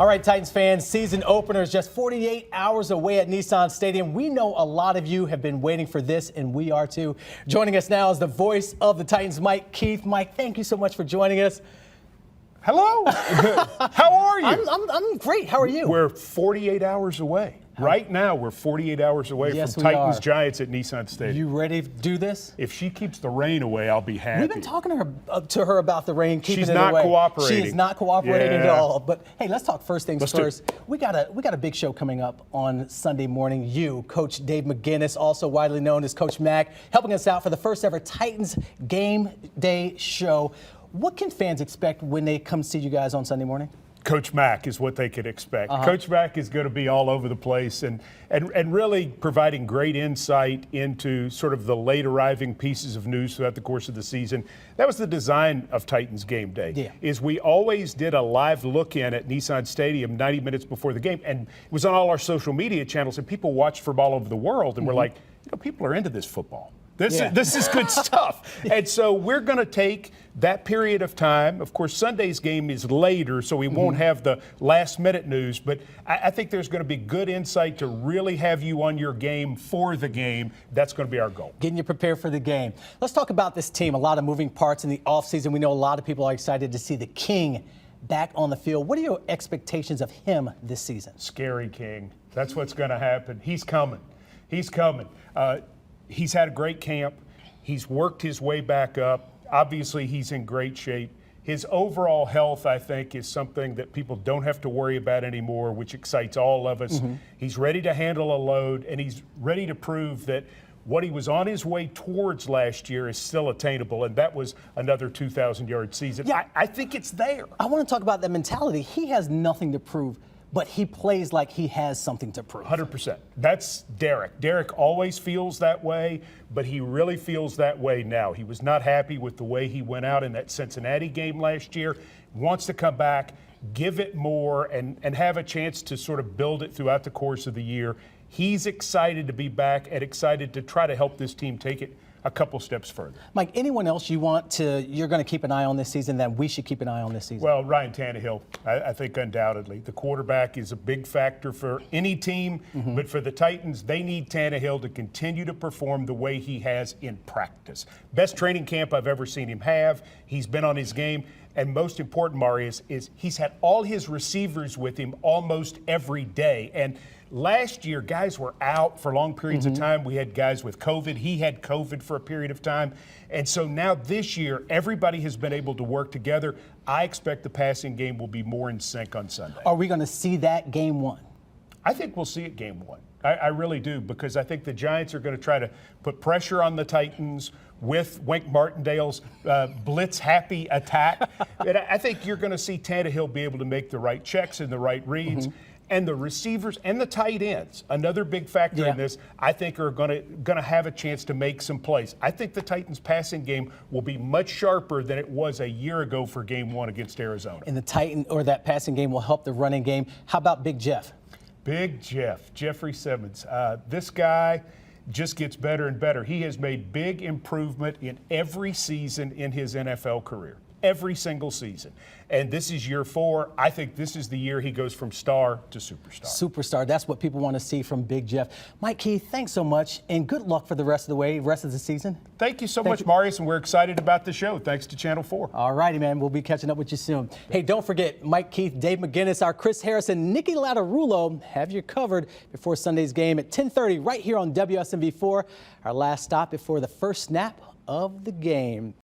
All right, Titans fans, season opener is just 48 hours away at Nissan Stadium. We know a lot of you have been waiting for this, and we are too. Joining us now is the voice of the Titans, Mike Keith. Mike, thank you so much for joining us. Hello. How are you? I'm great. How are you? We're 48 hours away. Right now, we're 48 hours away from Titans Giants at Nissan Stadium. You ready to do this? If she keeps the rain away, I'll be happy. We've been talking to her about the rain, keeping She's it not away. cooperating. She is not cooperating at all. But hey, let's talk first things Let's first. We got a big show coming up on Sunday morning. You, Coach Dave McGinnis, also widely known as Coach Mac, helping us out for the first ever Titans Game Day show. What can fans expect when they come see you guys on Sunday morning? Coach Mac is what they could expect. Coach Mac is going to be all over the place and really providing great insight into sort of the late arriving pieces of news throughout the course of the season. That was the design of Titans Game Day, is we always did a live look-in at Nissan Stadium 90 minutes before the game, and it was on all our social media channels, and people watched from all over the world, and we're like, you know, people are into this football. This is good stuff. And so we're going to take that period of time. Of course, Sunday's game is later, so we won't have the last-minute news. But I think there's going to be good insight to really have you on your game for the game. That's going to be our goal. Getting you prepared for the game. Let's talk about this team. A lot of moving parts in the offseason. We know a lot of people are excited to see the King back on the field. What are your expectations of him this season? Scary King. That's what's going to happen. He's coming. He's coming. He's had a great camp. He's worked his way back up. Obviously, he's in great shape. His overall health, I think, is something that people don't have to worry about anymore, which excites all of us. He's ready to handle a load, and he's ready to prove that what he was on his way towards last year is still attainable, and that was another 2,000-yard season. Yeah. I think it's there. I want to talk about that mentality. He has nothing to prove, but he plays like he has something to prove. 100%. That's Derek. Derek always feels that way, but he really feels that way now. He was not happy with the way he went out in that Cincinnati game last year. Wants to come back, give it more, and have a chance to sort of build it throughout the course of the year. He's excited to be back and excited to try to help this team take it a couple steps further. Mike, anyone else you're going to keep an eye on this season that we should keep an eye on this season? Well, Ryan Tannehill, I think undoubtedly. The quarterback is a big factor for any team, but for the Titans, they need Tannehill to continue to perform the way he has in practice. Best training camp I've ever seen him have. He's been on his game. And most important, Marius, is he's had all his receivers with him almost every day. And last year, guys were out for long periods of time. We had guys with COVID. He had COVID for a period of time. And so now this year, everybody has been able to work together. I expect the passing game will be more in sync on Sunday. Are we going to see that game one? I think we'll see it game one. I really do, because I think the Giants are going to try to put pressure on the Titans with Wink Martindale's blitz-happy attack. And I think you're going to see Tannehill be able to make the right checks and the right reads. And the receivers and the tight ends, another big factor in this, I think are going to have a chance to make some plays. I think the Titans' passing game will be much sharper than it was a year ago for Game 1 against Arizona. And that passing game will help the running game. How about Big Jeff? Big Jeff, Jeffrey Simmons. This guy just gets better and better. He has made big improvement in every season in his NFL career. Every single season. And this is year 4. I think this is the year he goes from star to superstar. Superstar. That's what people want to see from Big Jeff. Mike Keith, thanks so much, and good luck for the rest of the season. Thank you so much, Marius, and we're excited about the show. Thanks to Channel 4. All righty, man. We'll be catching up with you soon. Hey, don't forget, Mike Keith, Dave McGinnis, our Chris Harrison, Nikki Lattarulo have you covered before Sunday's game at 10:30 right here on WSMV 4, our last stop before the first snap of the game.